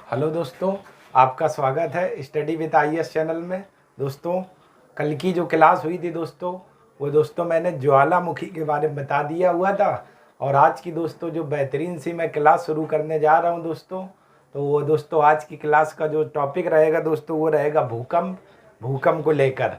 Hello दोस्तों, आपका स्वागत है स्टडी विद आईएएस चैनल में। दोस्तों, कल की जो क्लास हुई थी वो मैंने ज्वालामुखी के बारे में बता दिया हुआ था। और आज की दोस्तों जो बेहतरीन सी मैं क्लास शुरू करने जा रहा हूं तो वो दोस्तों आज की क्लास का जो टॉपिक रहेगा दोस्तों वो रहेगा भूकंप को लेकर।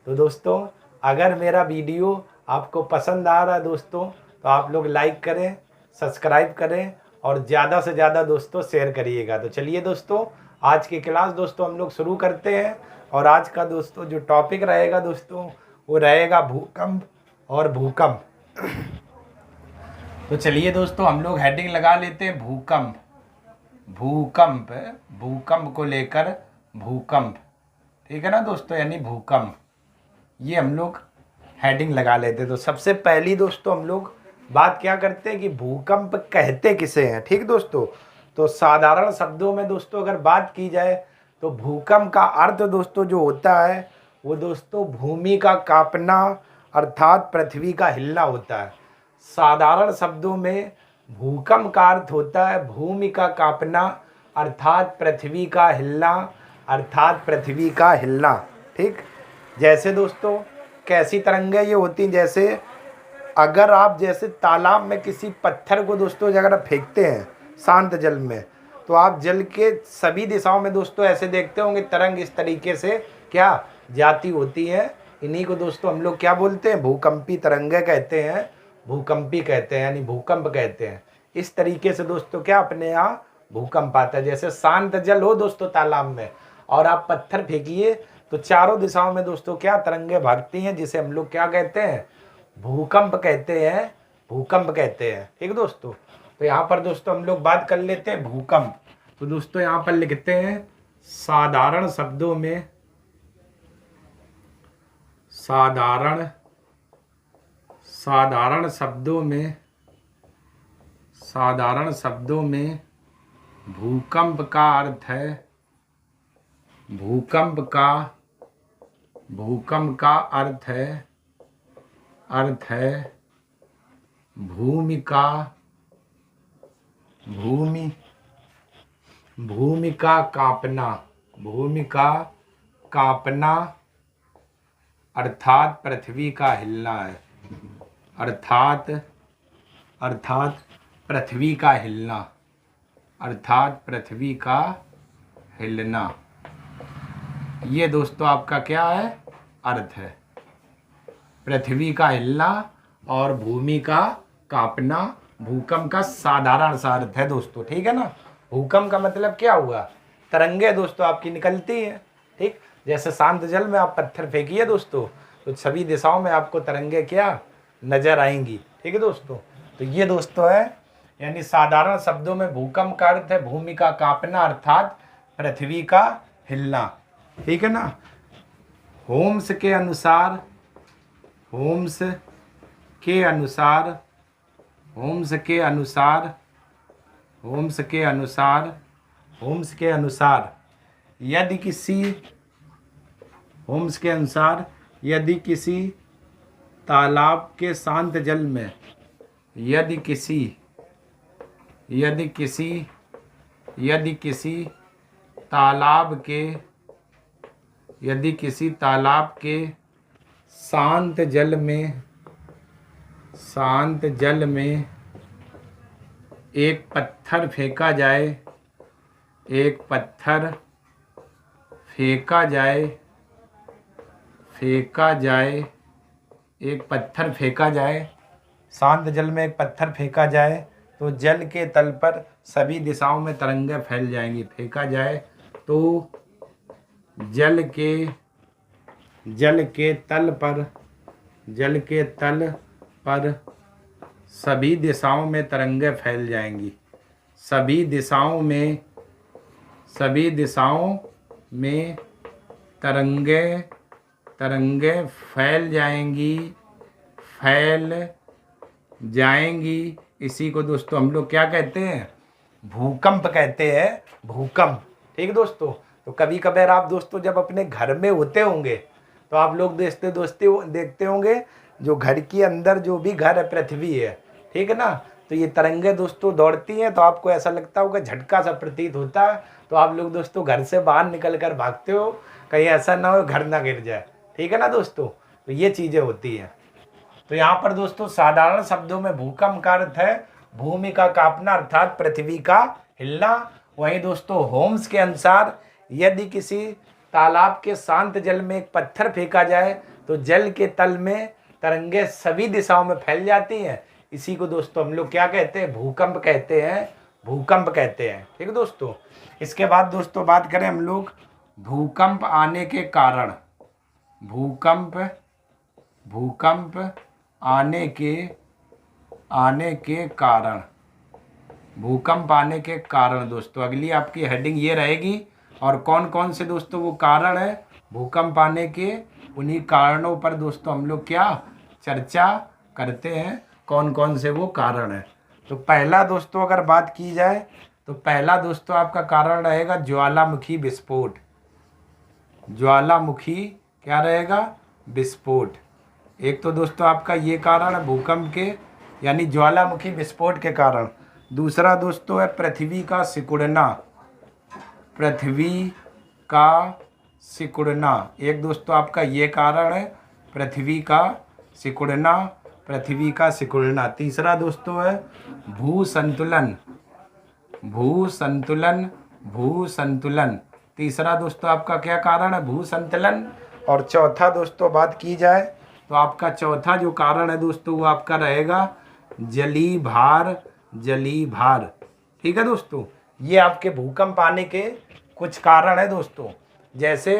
तो दोस्तों, अगर मेरा वीडियो आपको पसंद आ रहा है दोस्तों तो आप लोग लाइक करें, सब्सक्राइब करें और ज़्यादा से ज़्यादा दोस्तों शेयर करिएगा। तो चलिए दोस्तों, आज की क्लास दोस्तों हम लोग शुरू करते हैं। और आज का दोस्तों जो टॉपिक रहेगा दोस्तों वो रहेगा भूकंप। तो चलिए दोस्तों, हम लोग हेडिंग लगा लेते हैं भूकंप भूकंप को लेकर भूकंप। ठीक है ना दोस्तों, यानी भूकंप, ये हम लोग हेडिंग लगा लेते हैं। तो सबसे पहली दोस्तों हम लोग बात क्या करते हैं कि भूकंप कहते किसे हैं। ठीक दोस्तों, तो साधारण शब्दों में दोस्तों अगर बात की जाए तो भूकंप का अर्थ दोस्तों जो होता है वो दोस्तों भूमि का कांपना अर्थात पृथ्वी का हिलना होता है। साधारण शब्दों में भूकंप का अर्थ होता है भूमि का कांपना अर्थात पृथ्वी का हिलना ठीक, जैसे दोस्तों कैसी तरंगें ये होती हैं, जैसे अगर आप जैसे तालाब में किसी पत्थर को दोस्तों अगर आप फेंकते हैं शांत जल में तो आप जल के सभी दिशाओं में दोस्तों ऐसे देखते होंगे तरंग इस तरीके से क्या जाती होती हैं। इन्हीं को दोस्तों हम लोग क्या बोलते हैं, भूकंपी तरंगें कहते हैं, भूकंपी कहते हैं, यानी भूकंप कहते हैं। इस तरीके से दोस्तों क्या अपने यहाँ भूकंप आता है। जैसे शांत जल हो दोस्तों तालाब में और आप पत्थर फेंकिए तो चारों दिशाओं में दोस्तों क्या तरंगे भागती हैं, जिसे हम लोग क्या कहते हैं, भूकंप कहते हैं। ठीक दोस्तों, तो यहाँ पर दोस्तों हम लोग बात कर लेते हैं भूकंप। तो दोस्तों यहाँ पर लिखते हैं साधारण शब्दों में भूकंप का अर्थ है भूमि का कांपना अर्थात पृथ्वी का हिलना है, अर्थात पृथ्वी का हिलना। ये दोस्तों आपका क्या है, अर्थ है, पृथ्वी का हिलना और भूमि का कांपना भूकंप का साधारण सा अर्थ है दोस्तों। ठीक है ना, भूकंप का मतलब क्या हुआ, तरंगे दोस्तों आपकी निकलती हैं। ठीक, जैसे शांत जल में आप पत्थर फेंकिए दोस्तों तो सभी दिशाओं में आपको तरंगे क्या नजर आएंगी। ठीक है दोस्तों, तो ये दोस्तों है, यानी साधारण शब्दों में भूकंप का अर्थ है भूमि का कांपना अर्थात पृथ्वी का हिलना। ठीक है ना, होम्स के अनुसार यदि किसी तालाब के शांत जल में यदि किसी तालाब के शांत जल में एक पत्थर फेंका जाए, शांत जल में एक पत्थर फेंका जाए तो जल के तल पर सभी दिशाओं में तरंगे फैल जाएंगी। फेंका जाए तो जल के तल पर सभी दिशाओं में तरंगे फैल जाएंगी, सभी दिशाओं में तरंगे फैल जाएंगी। इसी को दोस्तों हम लोग क्या कहते हैं, भूकंप कहते हैं, भूकंप। ठीक दोस्तों, तो कभी कभार आप दोस्तों जब अपने घर में होते होंगे तो आप लोग देखते होंगे जो घर के अंदर जो भी घर है पृथ्वी है, ठीक है ना, तो ये तरंगे दोस्तों दौड़ती हैं, तो आपको ऐसा लगता होगा झटका सा प्रतीत होता है, तो आप लोग दोस्तों घर से बाहर निकल कर भागते हो, कहीं ऐसा ना हो घर ना गिर जाए, ठीक है ना दोस्तों। तो ये चीज़ें होती हैं। तो यहाँ पर दोस्तों साधारण शब्दों में भूकंप का अर्थ है भूमि का कांपना अर्थात पृथ्वी का हिलना। वहीं दोस्तों होम्स के अनुसार यदि किसी तालाब के शांत जल में एक पत्थर फेंका जाए तो जल के तल में तरंगे सभी दिशाओं में फैल जाती हैं। इसी को दोस्तों हम लोग क्या कहते हैं, भूकंप कहते हैं, भूकंप कहते हैं, ठीक है दोस्तों। इसके बाद दोस्तों बात करें हम लोग भूकंप आने के कारण, भूकंप आने के कारण, भूकंप आने के कारण दोस्तों अगली आपकी हेडिंग ये रहेगी। और कौन कौन से दोस्तों वो कारण है भूकंप आने के, उन्हीं कारणों पर दोस्तों हम लोग क्या चर्चा करते हैं, कौन कौन से वो कारण है। तो पहला दोस्तों अगर बात की जाए तो पहला दोस्तों आपका कारण रहेगा ज्वालामुखी विस्फोट। ज्वालामुखी क्या रहेगा, विस्फोट। एक तो दोस्तों आपका ये कारण है भूकंप के यानी ज्वालामुखी विस्फोट के कारण। दूसरा दोस्तों है पृथ्वी का सिकुड़ना, पृथ्वी का सिकुड़ना। एक दोस्तों आपका ये कारण है पृथ्वी का सिकुड़ना, पृथ्वी का सिकुड़ना। तीसरा दोस्तों है भूसंतुलन, भूसंतुलन, भूसंतुलन। तीसरा दोस्तों आपका क्या कारण है, भूसंतुलन। और चौथा दोस्तों बात की जाए तो आपका चौथा जो कारण है दोस्तों वो आपका रहेगा जली भार, जली भार, ठीक है दोस्तों। ये आपके भूकंप आने के कुछ कारण है दोस्तों। जैसे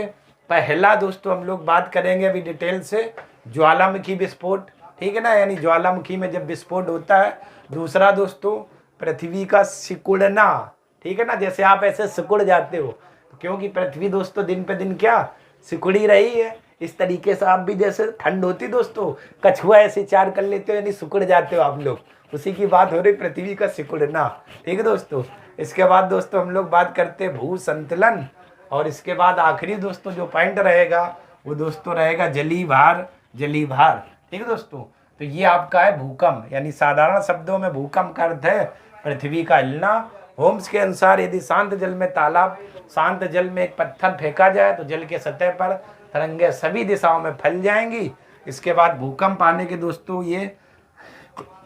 पहला दोस्तों हम लोग बात करेंगे अभी डिटेल से ज्वालामुखी विस्फोट, ठीक है ना, यानी ज्वालामुखी में जब विस्फोट होता है। दूसरा दोस्तों पृथ्वी का सिकुड़ना, ठीक है ना, जैसे आप ऐसे सिकुड़ जाते हो, क्योंकि पृथ्वी दोस्तों दिन पे दिन क्या सिकुड़ी रही है। इस तरीके से आप भी जैसे ठंड होती दोस्तों कछुआ ऐसे चार कर लेते हो यानी सिकुड़ जाते हो आप लोग, उसी की बात हो रही पृथ्वी का सिकुड़ना, ठीक है दोस्तों। इसके बाद दोस्तों हम लोग बात करते हैं भू संतुलन। और इसके बाद आखिरी दोस्तों जो पॉइंट रहेगा वो दोस्तों रहेगा जली भार, जली भार, ठीक है दोस्तों। तो ये आपका है भूकंप, यानी साधारण शब्दों में भूकंप का अर्थ है पृथ्वी का हिलना। होम्स के अनुसार यदि शांत जल में तालाब, शांत जल में एक पत्थर फेंका जाए तो जल के सतह पर तरंगे सभी दिशाओं में फैल जाएंगी। इसके बाद भूकंप आने के दोस्तों ये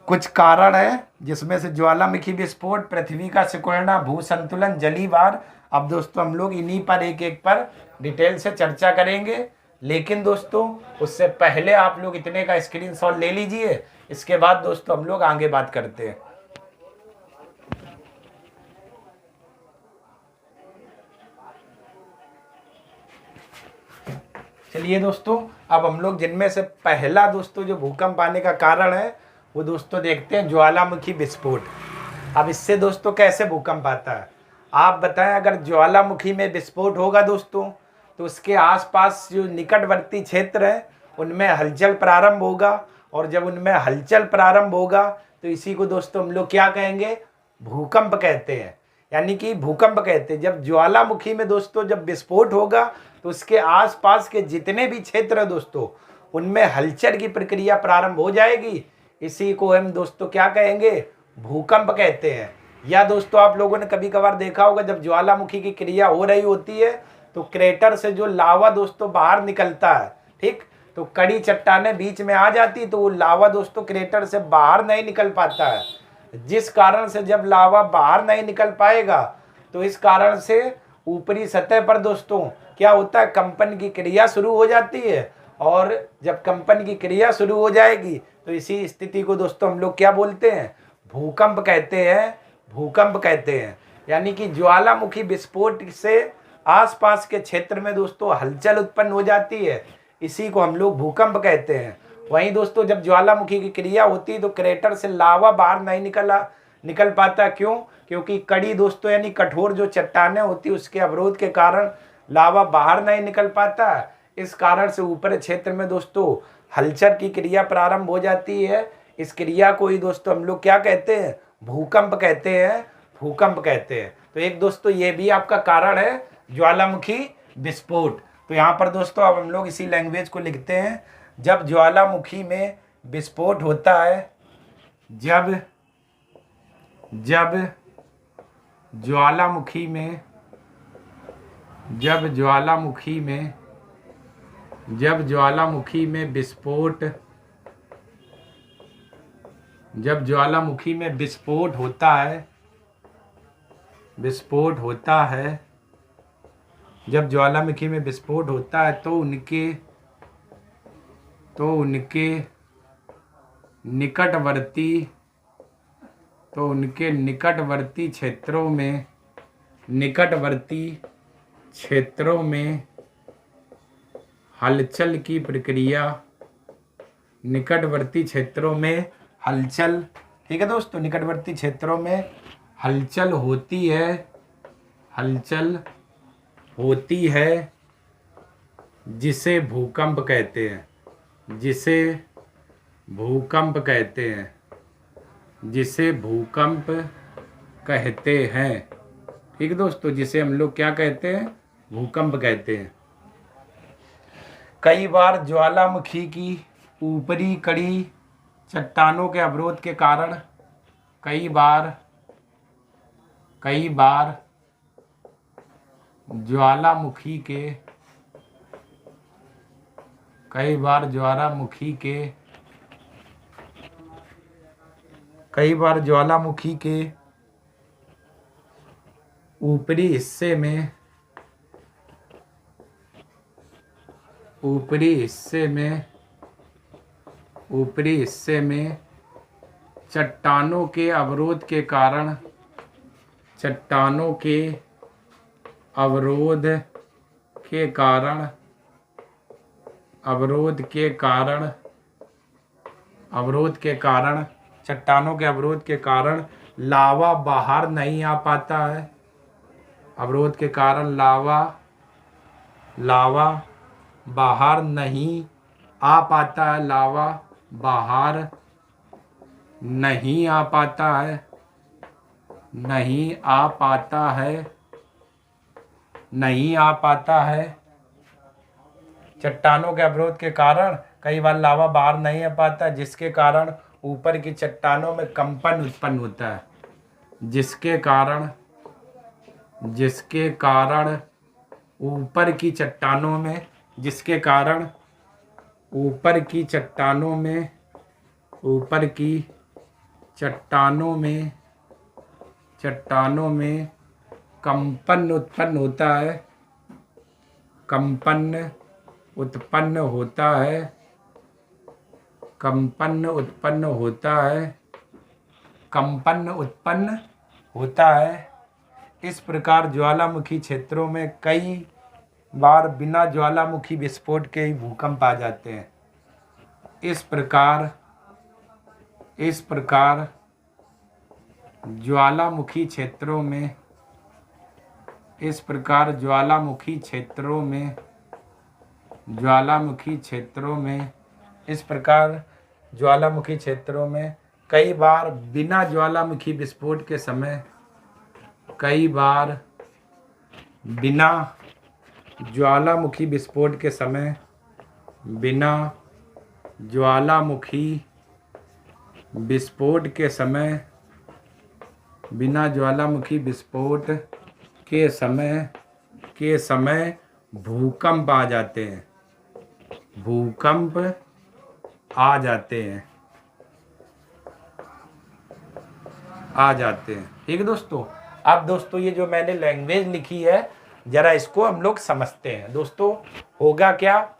कुछ कारण है जिसमें से ज्वालामुखी विस्फोट, पृथ्वी का सिकुड़ना, भूसंतुलन, जली भार। अब दोस्तों हम लोग इन्हीं पर एक एक पर डिटेल से चर्चा करेंगे, लेकिन दोस्तों उससे पहले आप लोग इतने का स्क्रीनशॉट ले लीजिए। इसके बाद दोस्तों हम लोग आगे बात करते हैं। चलिए दोस्तों अब हम लोग जिनमें से पहला दोस्तों जो भूकंप आने का कारण है वो दोस्तों देखते हैं ज्वालामुखी विस्फोट। अब इससे दोस्तों कैसे भूकंप आता है आप बताएं। अगर ज्वालामुखी में विस्फोट होगा दोस्तों तो उसके आसपास जो निकटवर्ती क्षेत्र है उनमें हलचल प्रारंभ होगा, और जब उनमें हलचल प्रारंभ होगा तो इसी को दोस्तों हम लोग क्या कहेंगे, भूकंप कहते हैं, यानी कि भूकंप कहते हैं। जब ज्वालामुखी में दोस्तों जब विस्फोट होगा तो उसके आसपास के जितने भी क्षेत्र है दोस्तों उनमें हलचल की प्रक्रिया प्रारंभ हो जाएगी। इसी को हम दोस्तों क्या कहेंगे, भूकंप कहते हैं। या दोस्तों आप लोगों ने कभी कभार देखा होगा जब ज्वालामुखी की क्रिया हो रही होती है तो क्रेटर से जो लावा दोस्तों बाहर निकलता है, ठीक, तो कड़ी चट्टानें बीच में आ जाती तो वो लावा दोस्तों क्रेटर से बाहर नहीं निकल पाता है, जिस कारण से जब लावा बाहर नहीं निकल पाएगा तो इस कारण से ऊपरी सतह पर दोस्तों क्या होता है, कंपन की क्रिया शुरू हो जाती है। और जब कंपन की क्रिया शुरू हो जाएगी तो इसी स्थिति को दोस्तों हम लोग क्या बोलते हैं, भूकंप कहते हैं, भूकंप कहते हैं। यानी कि ज्वालामुखी विस्फोट से आसपास के क्षेत्र में दोस्तों हलचल उत्पन्न हो जाती है, इसी को हम लोग भूकंप कहते हैं। वहीं दोस्तों जब ज्वालामुखी की क्रिया होती है तो क्रेटर से लावा बाहर नहीं निकल पाता, क्यों, क्योंकि कड़ी दोस्तों यानी कठोर जो चट्टानें होती है उसके अवरोध के कारण लावा बाहर नहीं निकल पाता। इस कारण से ऊपरी क्षेत्र में दोस्तों हलचल की क्रिया प्रारंभ हो जाती है। इस क्रिया को ही दोस्तों हम लोग क्या कहते हैं, भूकंप कहते हैं, भूकंप कहते हैं। तो एक दोस्तों ये भी आपका कारण है ज्वालामुखी विस्फोट। तो यहाँ पर दोस्तों अब हम लोग इसी लैंग्वेज को लिखते हैं, जब ज्वालामुखी में विस्फोट होता है, जब जब ज्वालामुखी में जब ज्वालामुखी में जब ज्वालामुखी में विस्फोट जब ज्वालामुखी में विस्फोट होता है जब ज्वालामुखी में विस्फोट होता है तो उनके निकटवर्ती क्षेत्रों में हलचल की प्रक्रिया ठीक है दोस्तों, निकटवर्ती क्षेत्रों में हलचल होती है जिसे भूकंप कहते हैं ठीक है दोस्तों, जिसे हम लोग क्या कहते हैं, भूकंप कहते हैं। कई बार ज्वालामुखी की ऊपरी कड़ी चट्टानों के अवरोध के कारण ज्वालामुखी के ऊपरी हिस्से में चट्टानों के अवरोध के कारण लावा बाहर नहीं आ पाता है। लावा बाहर नहीं आ पाता है। चट्टानों के अवरोध के कारण कई बार लावा बाहर नहीं आ पाता, जिसके कारण ऊपर की चट्टानों में कंपन उत्पन्न होता है, जिसके कारण ऊपर की चट्टानों में कंपन उत्पन्न होता है। इस प्रकार ज्वालामुखी क्षेत्रों में कई बार बिना ज्वालामुखी विस्फोट के ही भूकंप आ जाते हैं। इस प्रकार ज्वालामुखी क्षेत्रों में कई बार बिना ज्वालामुखी विस्फोट के समय भूकंप आ जाते हैं। ठीक है दोस्तों, अब दोस्तों ये जो मैंने लैंग्वेज लिखी है, जरा इसको हम लोग समझते हैं। दोस्तों होगा क्या,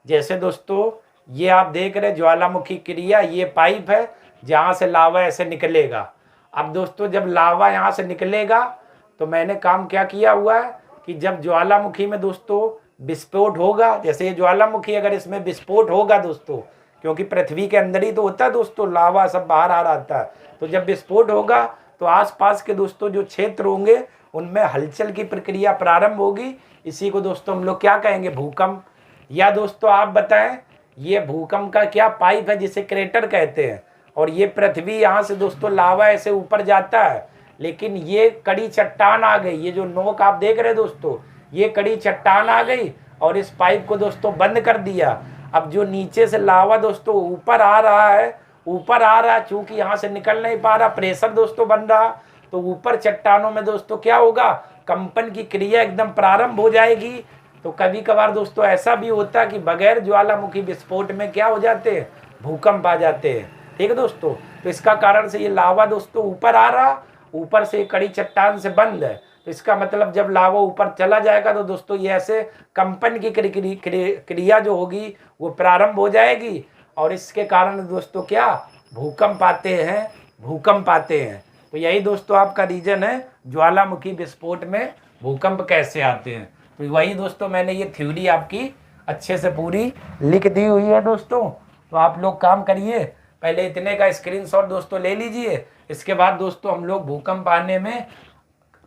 जैसे दोस्तों ये आप देख रहे ज्वालामुखी क्रिया, ये पाइप है जहाँ से लावा ऐसे निकलेगा। अब दोस्तों जब लावा यहाँ से निकलेगा तो मैंने काम क्या किया हुआ है कि जब ज्वालामुखी में दोस्तों विस्फोट होगा, जैसे ये ज्वालामुखी अगर इसमें विस्फोट होगा दोस्तों, क्योंकि पृथ्वी के अंदर ही तो होता है दोस्तों, लावा सब बाहर आ रहा है, तो जब विस्फोट होगा तो आसपास के दोस्तों जो क्षेत्र होंगे उनमें हलचल की प्रक्रिया प्रारंभ होगी। इसी को दोस्तों हम लोग क्या कहेंगे, भूकंप। या दोस्तों आप बताएं, ये भूकंप का क्या पाइप है जिसे क्रेटर कहते हैं, और ये पृथ्वी यहाँ से दोस्तों लावा ऐसे ऊपर जाता है, लेकिन ये कड़ी चट्टान आ गई, ये जो नोक आप देख रहे हैं दोस्तों, ये कड़ी चट्टान आ गई और इस पाइप को दोस्तों बंद कर दिया। अब जो नीचे से लावा दोस्तों ऊपर आ रहा है ऊपर आ रहा, चूंकि यहाँ से निकल नहीं पा रहा, प्रेशर दोस्तों बन रहा, तो ऊपर चट्टानों में दोस्तों क्या होगा, कंपन की क्रिया एकदम प्रारंभ हो जाएगी। तो कभी कभार दोस्तों ऐसा भी होता है कि बगैर ज्वालामुखी विस्फोट में क्या हो जाते हैं, भूकंप आ जाते हैं। ठीक है दोस्तों, तो इसका कारण से ये लावा दोस्तों ऊपर आ रहा, ऊपर से कड़ी चट्टान से बंद है, तो इसका मतलब जब लावा ऊपर चला जाएगा तो दोस्तों ये ऐसे कंपन की क्रिया जो होगी वो प्रारंभ हो जाएगी, और इसके कारण दोस्तों क्या, भूकंप आते हैं, भूकंप आते हैं। तो यही दोस्तों आपका रीजन है ज्वालामुखी विस्फोट में भूकंप कैसे आते हैं। तो वही दोस्तों मैंने ये थ्योरी आपकी अच्छे से पूरी लिख दी हुई है दोस्तों। तो आप लोग काम करिए, पहले इतने का स्क्रीनशॉट दोस्तों ले लीजिए। इसके बाद दोस्तों हम लोग भूकंप आने में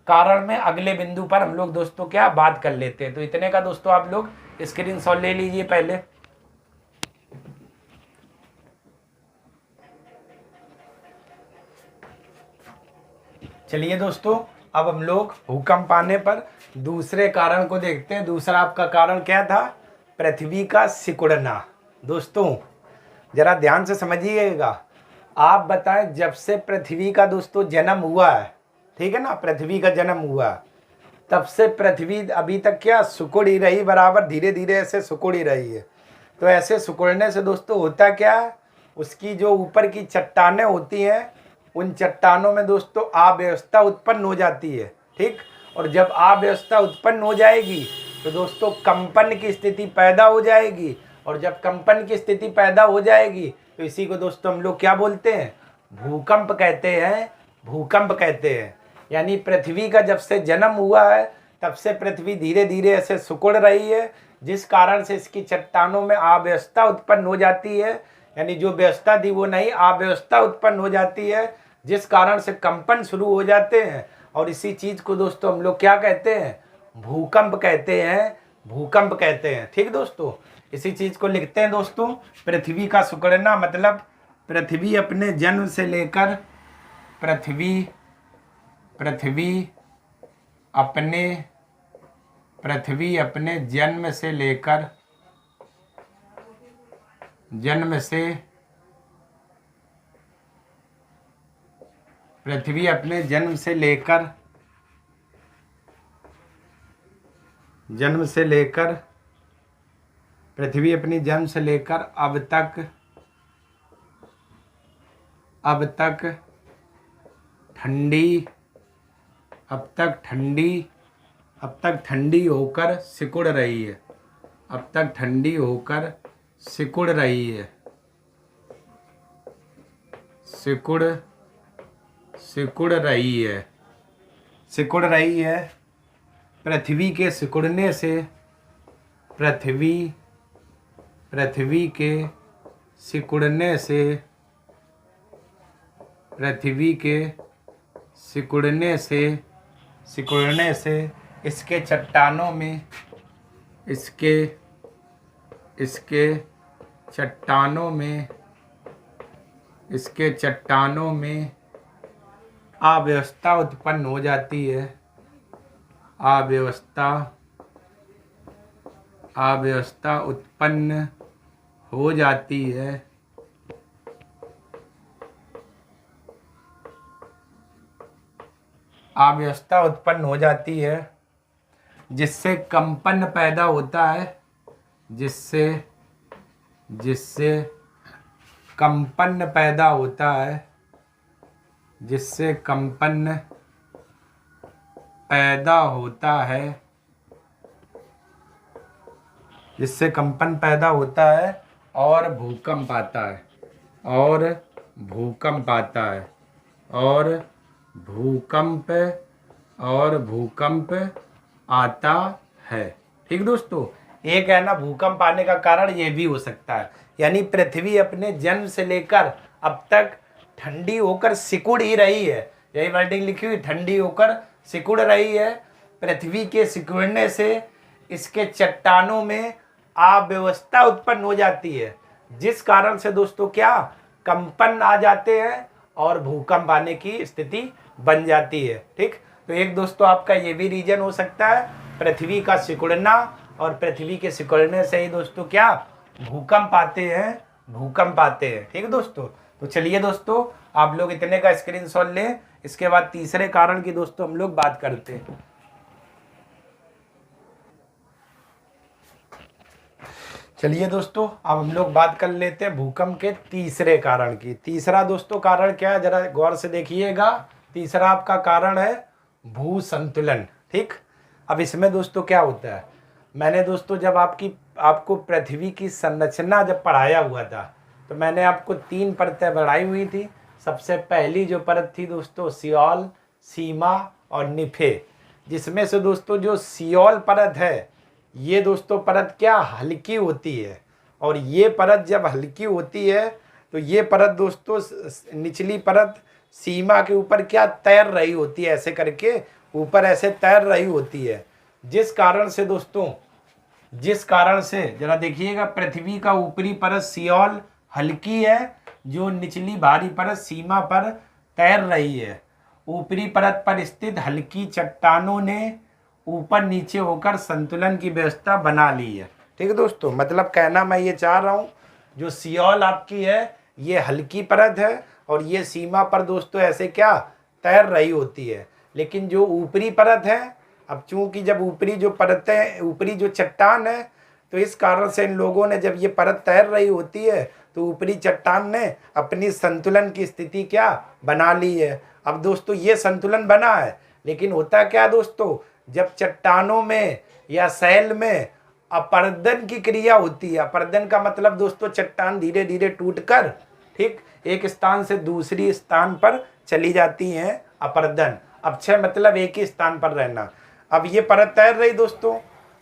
कारण में अगले बिंदु पर हम लोग दोस्तों क्या बात कर लेते हैं। तो इतने का दोस्तों आप लोग स्क्रीनशॉट ले लीजिए पहले। चलिए दोस्तों, अब हम लोग भूकंप आने पर दूसरे कारण को देखते हैं। दूसरा आपका कारण क्या था, पृथ्वी का सिकुड़ना। दोस्तों जरा ध्यान से समझिएगा, आप बताएं जब से पृथ्वी का दोस्तों जन्म हुआ है, ठीक है ना, पृथ्वी का जन्म हुआ, तब से पृथ्वी अभी तक क्या सिकुड़ ही रही, बराबर धीरे धीरे ऐसे सिकुड़ ही रही है। तो ऐसे सिकुड़ने से दोस्तों होता क्या है, उसकी जो ऊपर की चट्टानें होती हैं, उन चट्टानों में दोस्तों अव्यवस्था उत्पन्न हो जाती है। ठीक, और जब अव्यवस्था उत्पन्न हो जाएगी तो दोस्तों कंपन की स्थिति पैदा हो जाएगी, और जब कंपन की स्थिति पैदा हो जाएगी तो इसी को दोस्तों हम लोग क्या बोलते हैं, भूकंप कहते हैं, भूकंप कहते हैं। यानी पृथ्वी का जब से जन्म हुआ है तब से पृथ्वी धीरे धीरे ऐसे सिकुड़ रही है, जिस कारण से इसकी चट्टानों में अव्यवस्था उत्पन्न हो जाती है। यानी जो व्यवस्था थी वो नहीं, अव्यवस्था उत्पन्न हो जाती है, जिस कारण से कंपन शुरू हो जाते हैं, और इसी चीज को दोस्तों हम लोग क्या कहते हैं, भूकंप कहते हैं, भूकंप कहते हैं। ठीक दोस्तों, इसी चीज को लिखते हैं दोस्तों, पृथ्वी का सिकुड़ना मतलब पृथ्वी अपने जन्म से लेकर पृथ्वी अपने जन्म से लेकर पृथ्वी अपने जन्म से लेकर अब तक ठंडी होकर सिकुड़ रही है, अब तक ठंडी होकर सिकुड़ रही है, सिकुड़ रही है। पृथ्वी के सिकुड़ने से इसके चट्टानों में अव्यवस्था उत्पन्न हो जाती है, अव्यवस्था उत्पन्न हो जाती है। अव्यवस्था उत्पन्न हो जाती है, जिससे कंपन पैदा होता है, जिससे कंपन पैदा होता है, और भूकंप आता है, भूकंप आता है। ठीक दोस्तों, एक है ना भूकंप आने का कारण ये भी हो सकता है, यानी पृथ्वी अपने जन्म से लेकर अब तक ठंडी होकर सिकुड़ ही रही है, यही वर्डिंग लिखी हुई, ठंडी होकर सिकुड़ रही है। पृथ्वी के सिकुड़ने से इसके चट्टानों में अव्यवस्था उत्पन्न हो जाती है, जिस कारण से दोस्तों क्या कंपन आ जाते हैं और भूकंप आने की स्थिति बन जाती है। ठीक, तो एक दोस्तों आपका ये भी रीजन हो सकता है पृथ्वी का सिकुड़ना, और पृथ्वी के सिकुड़ने से ही दोस्तों क्या भूकंप आते हैं। ठीक दोस्तों, तो चलिए दोस्तों, आप लोग इतने का स्क्रीनशॉट लें। इसके बाद तीसरे कारण की दोस्तों हम लोग बात करते हैं। चलिए दोस्तों, अब हम लोग बात कर लेते हैं भूकंप के तीसरे कारण की। तीसरा दोस्तों कारण क्या है, जरा गौर से देखिएगा। तीसरा आपका कारण है भू संतुलन। ठीक, अब इसमें दोस्तों क्या होता है, मैंने दोस्तों जब आपको पृथ्वी की संरचना जब पढ़ाया हुआ था, तो मैंने आपको 3 परतें बढ़ाई हुई थी। सबसे पहली जो परत थी दोस्तों सियोल, सीमा और निफे, जिसमें से दोस्तों जो सियोल परत है, ये दोस्तों परत क्या हल्की होती है। और ये परत जब हल्की होती है तो ये परत दोस्तों निचली परत सीमा के ऊपर क्या तैर रही होती है, ऐसे करके ऊपर ऐसे तैर रही होती है। जिस कारण से दोस्तों, जिस कारण से जरा देखिएगा, पृथ्वी का ऊपरी परत सियोल हल्की है, जो निचली भारी परत सीमा पर तैर रही है। ऊपरी परत पर स्थित हल्की चट्टानों ने ऊपर नीचे होकर संतुलन की व्यवस्था बना ली है। ठीक है दोस्तों, मतलब कहना मैं ये चाह रहा हूँ, जो सियोल आपकी है ये हल्की परत है और ये सीमा पर दोस्तों ऐसे क्या तैर रही होती है। लेकिन जो ऊपरी परत है, अब चूंकि जब ऊपरी जो परतें, ऊपरी जो चट्टान है, तो इस कारण से इन लोगों ने जब ये परत तैर रही होती है तो ऊपरी चट्टान ने अपनी संतुलन की स्थिति क्या बना ली है। अब दोस्तों ये संतुलन बना है, लेकिन होता क्या दोस्तों, जब चट्टानों में या सैल में अपर्दन की क्रिया होती है। अपर्दन का मतलब दोस्तों चट्टान धीरे धीरे टूटकर ठीक एक स्थान से दूसरी स्थान पर चली जाती हैं। अपर्दन, अक्षय मतलब एक ही स्थान पर रहना। अब ये परत तैर रही दोस्तों,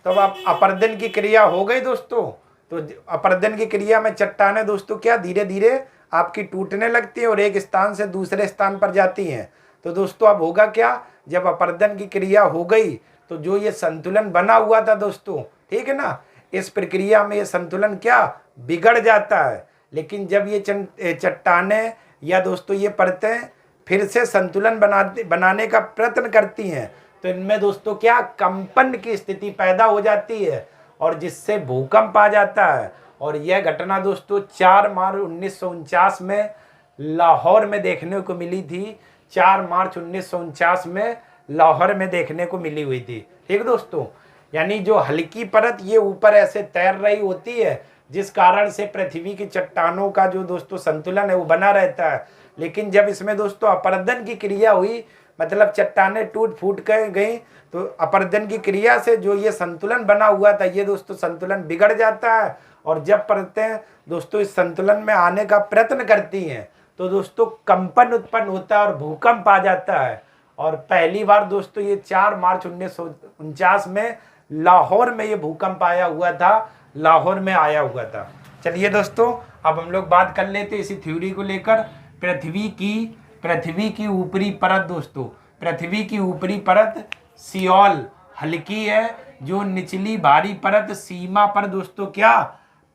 तो अब अपर्दन की क्रिया हो गई दोस्तों। तो अपर्दन की क्रिया में चट्टानें दोस्तों क्या धीरे धीरे आपकी टूटने लगती हैं और एक स्थान से दूसरे स्थान पर जाती हैं। तो दोस्तों अब होगा क्या, जब अपर्दन की क्रिया हो गई तो जो ये संतुलन बना हुआ था दोस्तों, ठीक है ना, इस प्रक्रिया में ये संतुलन क्या बिगड़ जाता है। लेकिन जब ये चट्टानें या दोस्तों ये परतें फिर से संतुलन बनाने का प्रयत्न करती हैं, तो इनमें दोस्तों क्या कंपन की स्थिति पैदा हो जाती है और जिससे भूकंप आ जाता है। और यह घटना दोस्तों 4 मार्च 1949 में लाहौर में देखने को मिली थी। 4 मार्च 1949 में लाहौर में देखने को मिली हुई थी। ठीक दोस्तों, यानी जो हल्की परत ये ऊपर ऐसे तैर रही होती है, जिस कारण से पृथ्वी की चट्टानों का जो दोस्तों संतुलन है वो बना रहता है। लेकिन जब इसमें दोस्तों अपर्दन की क्रिया हुई, मतलब चट्टानें टूट फूट कर गई, तो अपर्दन की क्रिया से जो ये संतुलन बना हुआ था ये दोस्तों संतुलन बिगड़ जाता है। और जब परतें दोस्तों इस संतुलन में आने का प्रयत्न करती हैं तो दोस्तों कंपन उत्पन्न होता है और भूकंप आ जाता है। और पहली बार दोस्तों ये 4 मार्च 1949 में लाहौर में ये भूकंप आया हुआ था, लाहौर में आया हुआ था। चलिए दोस्तों, अब हम लोग बात कर लेते इसी थ्योरी को लेकर। पृथ्वी की ऊपरी परत दोस्तों, पृथ्वी की ऊपरी परत सियोल हल्की है, जो निचली भारी परत सीमा पर दोस्तों क्या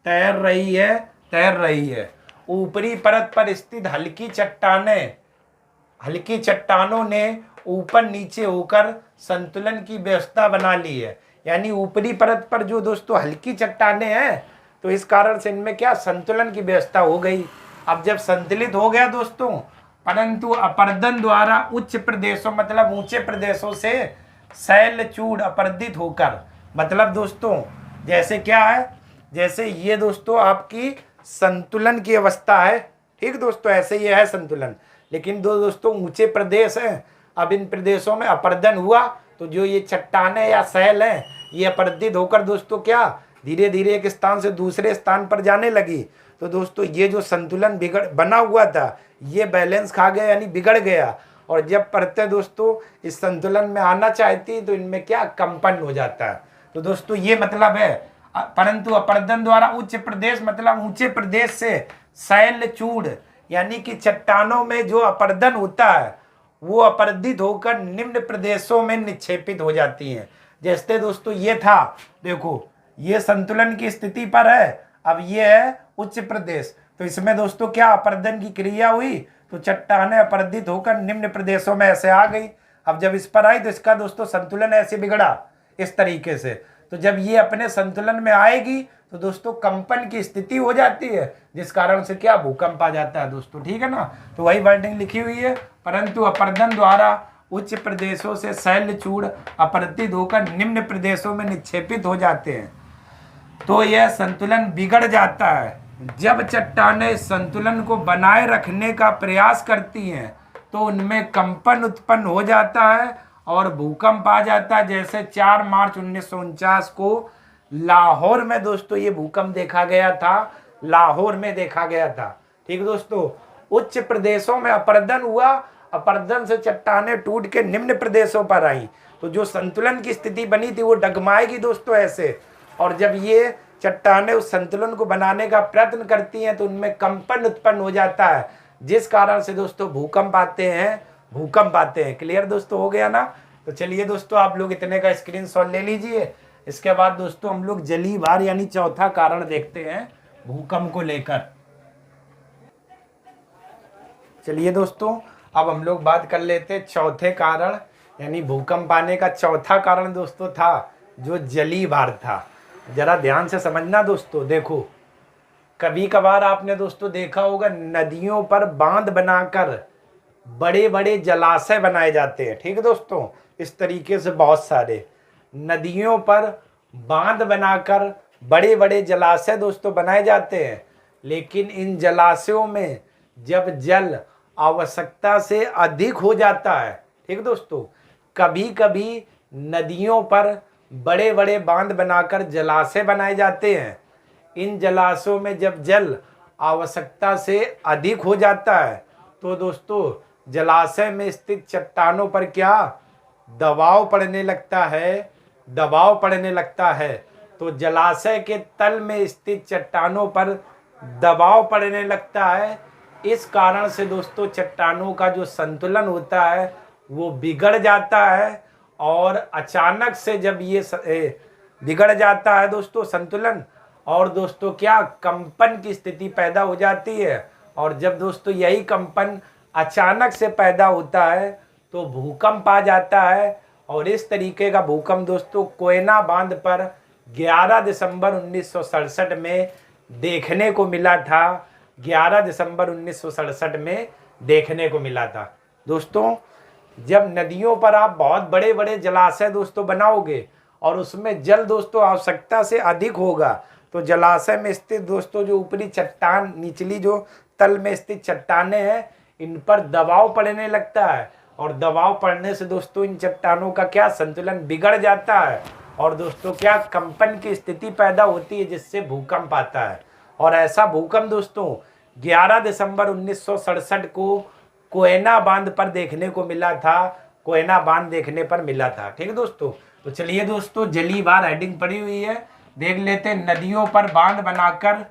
तैर रही है। ऊपरी परत पर स्थित हल्की चट्टानों ने ऊपर नीचे होकर संतुलन की व्यवस्था बना ली है। यानी ऊपरी परत पर जो दोस्तों हल्की चट्टानें हैं, तो इस कारण से इनमें क्या संतुलन की व्यवस्था हो गई। अब जब संतुलित हो गया दोस्तों, परंतु अपर्दन द्वारा उच्च प्रदेशों मतलब ऊंचे प्रदेशों से शैलचूड़ अपर्दित होकर, मतलब दोस्तों जैसे क्या है, जैसे ये दोस्तों आपकी संतुलन की अवस्था है। ठीक दोस्तों, ऐसे ये है संतुलन। लेकिन दोस्तों ऊंचे प्रदेश हैं, अब इन प्रदेशों में अपर्दन हुआ तो जो ये चट्टानें या शैल हैं ये अपर्दित होकर दोस्तों क्या धीरे धीरे एक स्थान से दूसरे स्थान पर जाने लगी। तो दोस्तों ये जो संतुलन बना हुआ था ये बैलेंस खा गया, यानी बिगड़ गया। और जब परतें दोस्तों इस संतुलन में आना चाहती तो इनमें क्या कंपन हो जाता है। तो दोस्तों ये मतलब है, परंतु अपर्दन द्वारा उच्च प्रदेश मतलब ऊंचे प्रदेश से शैलचूड़ यानी कि चट्टानों में जो अपर्दन होता है वो अपर्दित होकर निम्न प्रदेशों में निक्षेपित हो जाती हैं। जैसे दोस्तों ये था, देखो ये संतुलन की स्थिति पर है, अब ये है उच्च प्रदेश, तो इसमें दोस्तों क्या अपर्दन की क्रिया हुई तो चट्टानें अपर्दित होकर निम्न प्रदेशों में ऐसे आ गई। अब जब इस पर आई तो इसका दोस्तों संतुलन ऐसे बिगड़ा इस तरीके से। तो जब ये अपने संतुलन में आएगी तो दोस्तों कंपन की स्थिति हो जाती है, जिस कारण से क्या भूकंप आ जाता है दोस्तों, ठीक है ना। तो वही वर्डिंग लिखी हुई है, परंतु अपर्दन द्वारा उच्च प्रदेशों से शैल चूड़ अपरतित होकर निम्न प्रदेशों में निक्षेपित हो जाते हैं, तो यह संतुलन बिगड़ जाता है। जब चट्टानें संतुलन को बनाए रखने का प्रयास करती हैं तो उनमें कंपन उत्पन्न हो जाता है और भूकंप आ जाता है। जैसे 4 मार्च 1949 को लाहौर में दोस्तों ये भूकंप देखा गया था, लाहौर में देखा गया था, ठीक दोस्तों। उच्च प्रदेशों में अपरदन हुआ, अपरदन से चट्टानें टूट के निम्न प्रदेशों पर आई, तो जो संतुलन की स्थिति बनी थी वो डगमाएगी दोस्तों ऐसे। और जब ये चट्टानें उस संतुलन को बनाने का प्रयत्न करती हैं तो उनमें कंपन उत्पन्न हो जाता है, जिस कारण से दोस्तों भूकंप आते हैं। क्लियर दोस्तों हो गया ना। तो चलिए दोस्तों आप लोग इतने का स्क्रीनशॉट ले लीजिए। इसके बाद दोस्तों हम लोग जली भार यानी चौथा कारण देखते हैं भूकंप को लेकर। चलिए दोस्तों अब हम लोग बात कर लेते हैं चौथे कारण, यानी भूकंप आने का चौथा कारण दोस्तों था जो जली भार था। जरा ध्यान से समझना दोस्तों। देखो कभी कभार आपने दोस्तों देखा होगा नदियों पर बांध बनाकर बड़े बड़े जलाशय बनाए जाते हैं, ठीक है दोस्तों। इस तरीके से बहुत सारे नदियों पर बांध बनाकर बड़े बड़े जलाशय दोस्तों बनाए जाते हैं, लेकिन इन जलाशयों में जब जल आवश्यकता से अधिक हो जाता है, ठीक दोस्तों, कभी कभी नदियों पर बड़े बड़े बांध बनाकर जलाशय बनाए जाते हैं। इन जलाशयों में जब जल आवश्यकता से अधिक हो जाता है तो दोस्तों जलाशय में स्थित चट्टानों पर क्या दबाव पड़ने लगता है। तो जलाशय के तल में स्थित चट्टानों पर दबाव पड़ने लगता है। इस कारण से दोस्तों चट्टानों का जो संतुलन होता है वो बिगड़ जाता है, और अचानक से जब ये बिगड़ जाता है दोस्तों संतुलन, और दोस्तों क्या कंपन की स्थिति पैदा हो जाती है। और जब दोस्तों यही कंपन अचानक से पैदा होता है तो भूकंप आ जाता है। और इस तरीके का भूकंप दोस्तों कोयना बांध पर 11 दिसंबर 1967 में देखने को मिला था। 11 दिसंबर 1967 में देखने को मिला था दोस्तों। जब नदियों पर आप बहुत बड़े बड़े जलाशय दोस्तों बनाओगे और उसमें जल दोस्तों आवश्यकता से अधिक होगा, तो जलाशय में स्थित दोस्तों जो ऊपरी चट्टान, निचली जो तल में स्थित चट्टानें हैं, इन पर दबाव पड़ने लगता है। और दबाव पड़ने से दोस्तों इन चट्टानों का क्या संतुलन बिगड़ जाता है, और दोस्तों क्या कंपन की स्थिति पैदा होती है, जिससे भूकंप आता है। और ऐसा भूकंप दोस्तों 11 दिसंबर 1967 को कोयना बांध पर देखने को मिला था, कोयना बांध देखने पर मिला था, ठीक है दोस्तों। तो चलिए दोस्तों जली भार हेडिंग पड़ी हुई है, देख लेते हैं। नदियों पर बांध बनाकर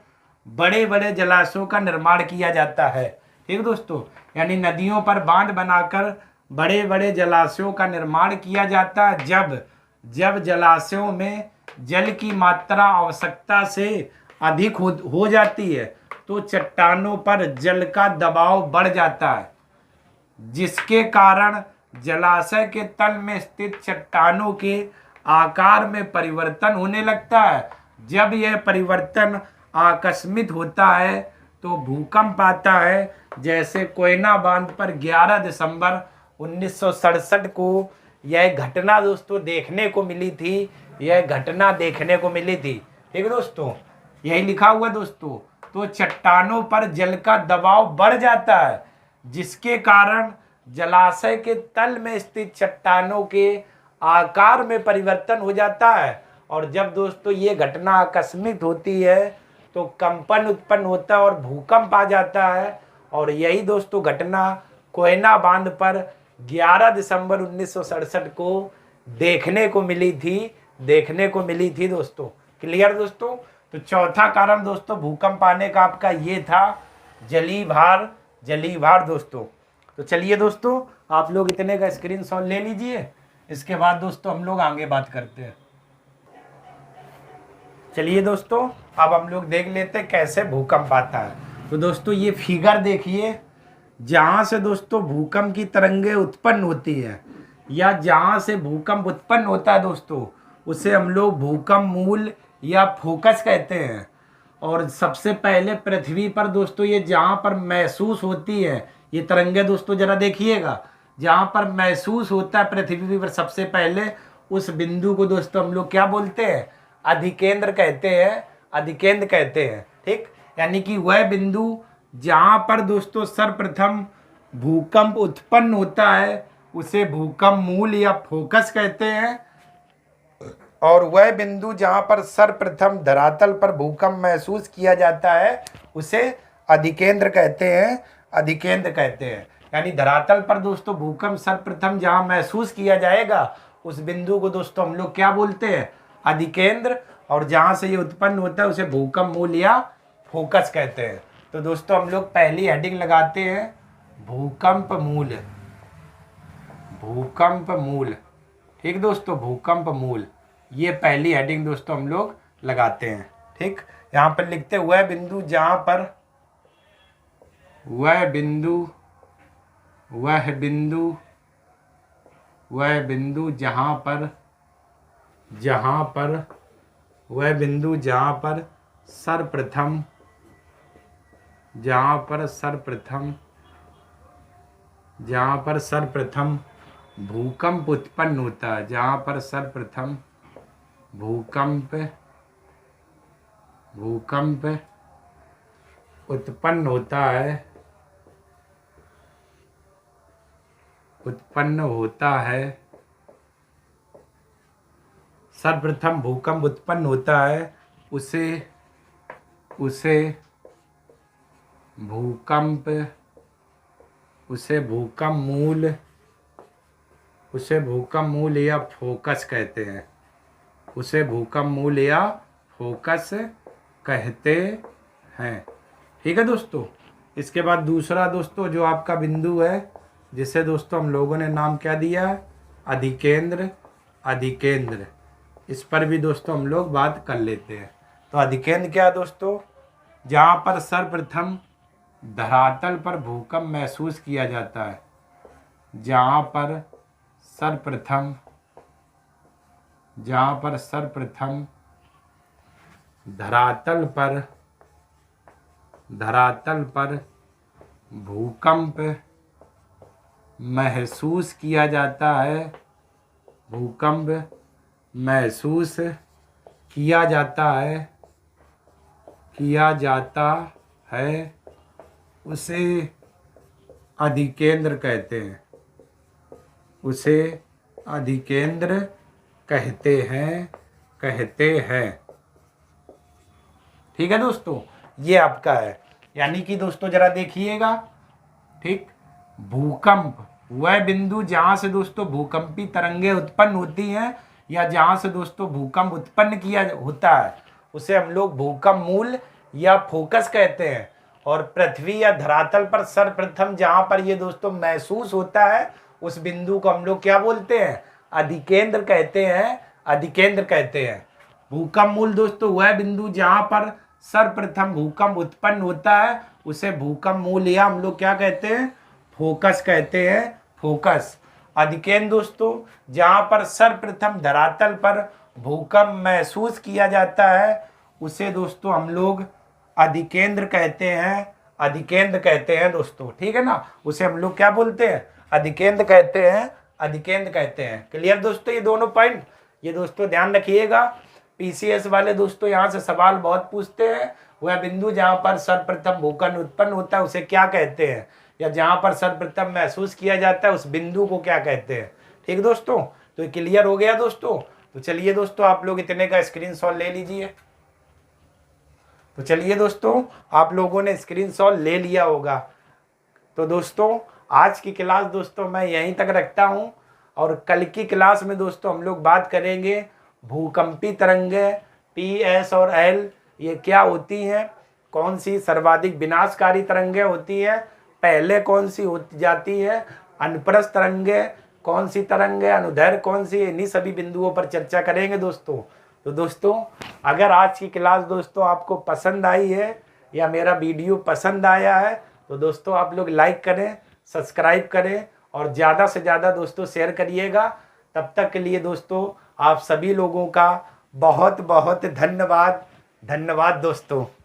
बड़े बड़े जलाशयों का निर्माण किया जाता है, ठीक है दोस्तों। यानी नदियों पर बांध बनाकर बड़े बड़े जलाशयों का निर्माण किया जाता है। जब जलाशयों में जल की मात्रा आवश्यकता से अधिक हो जाती है तो चट्टानों पर जल का दबाव बढ़ जाता है, जिसके कारण जलाशय के तल में स्थित चट्टानों के आकार में परिवर्तन होने लगता है। जब यह परिवर्तन आकस्मिक होता है तो भूकंप आता है। जैसे कोयना बांध पर 11 दिसंबर 1967 को यह घटना दोस्तों देखने को मिली थी, ठीक है दोस्तों। यही लिखा हुआ दोस्तों। तो चट्टानों पर जल का दबाव बढ़ जाता है, जिसके कारण जलाशय के तल में स्थित चट्टानों के आकार में परिवर्तन हो जाता है। और जब दोस्तों ये घटना आकस्मिक होती है तो कंपन उत्पन्न होता है और भूकंप आ जाता है। और यही दोस्तों घटना कोयना बांध पर 11 दिसंबर 1967 को देखने को मिली थी दोस्तों। क्लियर दोस्तों। तो चौथा कारण दोस्तों भूकंप आने का आपका ये था जली भार दोस्तों। तो चलिए दोस्तों आप लोग इतने का स्क्रीनशॉट ले लीजिए। इसके बाद दोस्तों हम लोग आगे बात करते हैं। चलिए दोस्तों अब हम लोग देख लेते हैं कैसे भूकंप आता है। तो दोस्तों ये फिगर देखिए, जहाँ से दोस्तों भूकंप की तरंगें उत्पन्न होती है या जहाँ से भूकंप उत्पन्न होता है दोस्तों, उसे हम लोग भूकंप मूल या फोकस कहते हैं। और सबसे पहले पृथ्वी पर दोस्तों ये जहाँ पर महसूस होती है ये तरंगे दोस्तों जरा देखिएगा, जहाँ पर महसूस होता है पृथ्वी पर सबसे पहले उस बिंदु को दोस्तों हम लोग क्या बोलते हैं, अधिकेंद्र कहते हैं, अधिकेंद्र कहते हैं। ठीक, यानी कि वह बिंदु जहाँ पर दोस्तों सर्वप्रथम भूकंप उत्पन्न होता है उसे भूकंप मूल या फोकस कहते हैं। और वह बिंदु जहाँ पर सर्वप्रथम धरातल पर भूकंप महसूस किया जाता है उसे अधिकेंद्र कहते हैं, अधिकेंद्र कहते हैं। यानी धरातल पर दोस्तों भूकंप सर्वप्रथम जहाँ महसूस किया जाएगा उस बिंदु को दोस्तों हम लोग क्या बोलते हैं, अधिकेंद्र। और जहाँ से ये उत्पन्न होता है उसे भूकंप मूल या फोकस कहते हैं। तो दोस्तों हम लोग पहली हेडिंग लगाते हैं भूकंप मूल, भूकंप मूल। ठीक दोस्तों, भूकंप मूल, ये पहली हेडिंग दोस्तों हम लोग लगाते हैं। ठीक, यहाँ पर लिखते हैं वह बिंदु जहाँ पर, वह बिंदु जहाँ पर, वह बिंदु जहाँ पर सर्वप्रथम, जहाँ पर सर्वप्रथम भूकंप उत्पन्न होता है, जहाँ पर सर्वप्रथम भूकंप उत्पन्न होता है, सर्वप्रथम भूकंप उत्पन्न होता है उसे भूकंप मूल या फोकस कहते हैं, उसे भूकंप मूल या फोकस कहते हैं। ठीक है दोस्तों, इसके बाद दूसरा दोस्तों जो आपका बिंदु है जिसे दोस्तों हम लोगों ने नाम क्या दिया है, अधिकेंद्र, अधिकेंद्र। इस पर भी दोस्तों हम लोग बात कर लेते हैं। तो अधिकेंद्र क्या है दोस्तों, जहाँ पर सर्वप्रथम धरातल पर भूकंप महसूस किया जाता है, जहाँ पर सर्वप्रथम धरातल पर भूकंप महसूस किया जाता है, भूकंप महसूस किया जाता है उसे अधिकेंद्र कहते हैं, उसे अधिकेंद्र कहते हैं। ठीक है दोस्तों, ये आपका है। यानी कि दोस्तों जरा देखिएगा, ठीक, भूकंप वह बिंदु जहाँ से दोस्तों भूकंपी तरंगे उत्पन्न होती हैं या जहाँ से दोस्तों भूकंप उत्पन्न किया होता है उसे हम लोग भूकंप मूल या फोकस कहते हैं। और पृथ्वी या धरातल पर सर्वप्रथम जहाँ पर ये दोस्तों महसूस होता है उस बिंदु को हम लोग क्या बोलते हैं, अधिकेंद्र कहते हैं, अधिकेंद्र कहते हैं। भूकंप मूल दोस्तों वह बिंदु जहाँ पर सर्वप्रथम भूकंप उत्पन्न होता है उसे भूकंप मूल या हम लोग क्या कहते हैं, फोकस कहते हैं, फोकस। अधिकेंद्र दोस्तों जहाँ पर सर्वप्रथम धरातल पर भूकंप महसूस किया जाता है उसे दोस्तों हम लोग अधिकेंद्र कहते हैं, अधिकेंद्र कहते हैं दोस्तों। ठीक है ना, उसे हम लोग क्या बोलते हैं, अधिकेंद्र कहते हैं, अधिकेंद्र कहते हैं। क्लियर दोस्तों ये दोनों पॉइंट, ये दोस्तों ध्यान रखिएगा। पीसीएस वाले दोस्तों यहाँ से सवाल बहुत पूछते हैं, वह बिंदु जहाँ पर सर्वप्रथम भूकंप उत्पन्न होता है उसे क्या कहते हैं, या जहाँ पर सर्वप्रथम महसूस किया जाता है उस बिंदु को क्या कहते हैं। ठीक दोस्तों, तो ये क्लियर हो गया दोस्तों। तो चलिए दोस्तों आप लोग इतने का स्क्रीनशॉट ले लीजिए। तो चलिए दोस्तों आप लोगों ने स्क्रीनशॉट ले लिया होगा। तो दोस्तों आज की क्लास दोस्तों मैं यहीं तक रखता हूं, और कल की क्लास में दोस्तों हम लोग बात करेंगे भूकंपी तरंगे PS और L ये क्या होती हैं, कौन सी सर्वाधिक विनाशकारी तरंगे होती हैं, पहले कौन सी हो जाती है, अनुप्रस्थ तरंगे कौन सी तरंगे, अनुदैर्घ्य कौन सी, इन्हीं सभी बिंदुओं पर चर्चा करेंगे दोस्तों। तो दोस्तों अगर आज की क्लास दोस्तों आपको पसंद आई है या मेरा वीडियो पसंद आया है तो दोस्तों आप लोग लाइक करें, सब्सक्राइब करें और ज़्यादा से ज़्यादा दोस्तों शेयर करिएगा। तब तक के लिए दोस्तों आप सभी लोगों का बहुत बहुत धन्यवाद। धन्यवाद दोस्तों।